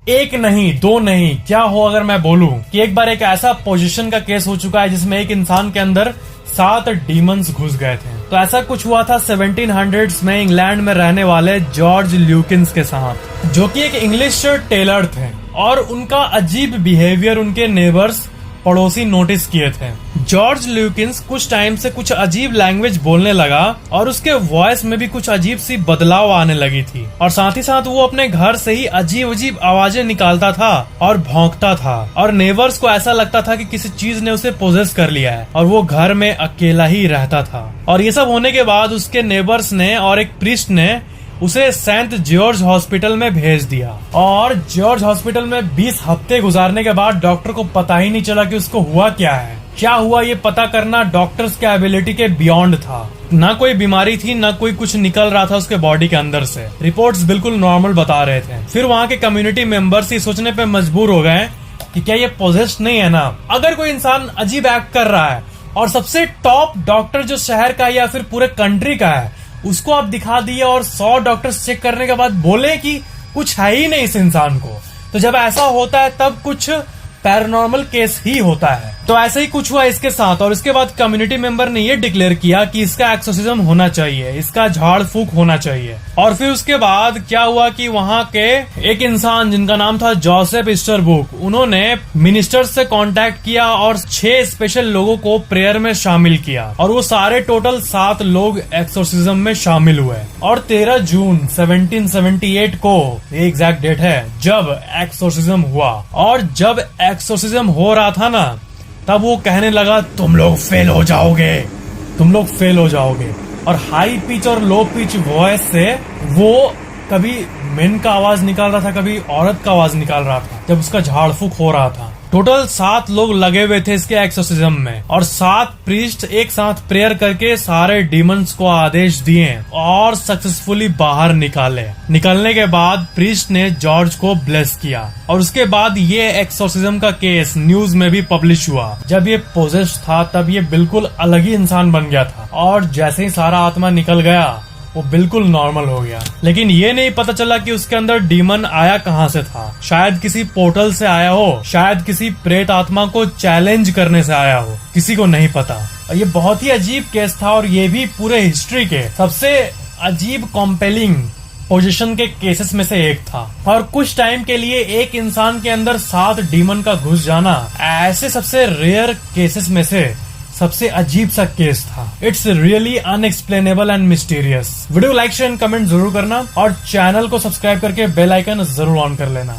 एक नहीं, दो नहीं, क्या हो अगर मैं बोलूं कि एक बार एक ऐसा पोजीशन का केस हो चुका है जिसमें एक इंसान के अंदर 7 डीमंस घुस गए थे। तो ऐसा कुछ हुआ था 1700s में इंग्लैंड में रहने वाले जॉर्ज ल्यूकिंस के साथ, जो कि एक इंग्लिश टेलर थे, और उनका अजीब बिहेवियर उनके नेबर्स पड़ोसी नोटिस किए थे। जॉर्ज ल्यूकिंस कुछ टाइम से कुछ अजीब लैंग्वेज बोलने लगा और उसके वॉइस में भी कुछ अजीब सी बदलाव आने लगी थी, और साथ ही साथ वो अपने घर से ही अजीब अजीब आवाजें निकालता था और भौंकता था, और नेबर्स को ऐसा लगता था कि किसी चीज ने उसे पोजेस कर लिया है और वो घर में अकेला ही रहता था। और ये सब होने के बाद उसके नेबर्स ने और एक प्रीस्ट ने उसे सेंट जॉर्ज हॉस्पिटल में भेज दिया, और जॉर्ज हॉस्पिटल में 20 हफ्ते गुजारने के बाद डॉक्टर को पता ही नहीं चला कि उसको हुआ क्या है। क्या हुआ ये पता करना डॉक्टर्स के एबिलिटी के बियॉन्ड था। ना कोई बीमारी थी, ना कोई कुछ निकल रहा था उसके बॉडी के अंदर से। रिपोर्ट्स बिल्कुल नॉर्मल बता रहे थे। फिर वहाँ के कम्युनिटी मेंबर्स ये सोचने पे मजबूर हो गए कि क्या ये पोजेस्ड नहीं है ना। अगर कोई इंसान अजीब एक्ट कर रहा है और सबसे टॉप डॉक्टर जो शहर का या फिर पूरे कंट्री का है उसको आप दिखा दिए और 100 डॉक्टर्स चेक करने के बाद बोले कि कुछ है ही नहीं इस इंसान को, तो जब ऐसा होता है तब कुछ पैरानॉर्मल केस ही होता है। तो ऐसे ही कुछ हुआ इसके साथ, और इसके बाद कम्युनिटी मेंबर ने ये डिक्लेयर किया कि इसका एक्सोर्सिज्म होना चाहिए, इसका झाड़ फूक होना चाहिए। और फिर उसके बाद क्या हुआ कि वहाँ के एक इंसान जिनका नाम था जोसेफ ईस्टरबुक, उन्होंने मिनिस्टर से कांटेक्ट किया और 6 स्पेशल लोगों को प्रेयर में शामिल किया, और वो सारे टोटल 7 लोग एक्सोर्सिज्म में शामिल हुए। और 13 जून 1778 को ये एग्जैक्ट डेट है जब एक्सोर्सिज्म हुआ। और जब एक्सोर्सिज्म हो रहा था ना, तब वो कहने लगा तुम लोग फेल हो जाओगे, तुम लोग फेल हो जाओगे। और हाई पिच और लो पिच वॉइस से वो कभी मेन का आवाज निकाल रहा था, कभी औरत का आवाज निकाल रहा था जब उसका झाड़ फूक हो रहा था। टोटल 7 लोग लगे हुए थे इसके एक्सोर्सिज्म में, और 7 प्रीस्ट एक साथ प्रेयर करके सारे डीमंस को आदेश दिए और सक्सेसफुली बाहर निकाले। निकलने के बाद प्रीस्ट ने जॉर्ज को ब्लेस किया, और उसके बाद ये एक्सोर्सिज्म का केस न्यूज में भी पब्लिश हुआ। जब ये पोजेस्ड था तब ये बिल्कुल अलग ही इंसान बन गया था, और जैसे ही सारा आत्मा निकल गया वो बिल्कुल नॉर्मल हो गया। लेकिन ये नहीं पता चला कि उसके अंदर डीमन आया कहाँ से था। शायद किसी पोर्टल से आया हो, शायद किसी प्रेत आत्मा को चैलेंज करने से आया हो, किसी को नहीं पता। और ये बहुत ही अजीब केस था, और ये भी पूरे हिस्ट्री के सबसे अजीब कॉम्पेलिंग पोजीशन के केसेस में से एक था। और कुछ टाइम के लिए एक इंसान के अंदर 7 डीमन का घुस जाना ऐसे सबसे रेयर केसेस में से सबसे अजीब सा केस था। It's really unexplainable and mysterious. Video like share and comment जरूर करना, और चैनल को सब्सक्राइब करके बेल आइकन जरूर ऑन कर लेना।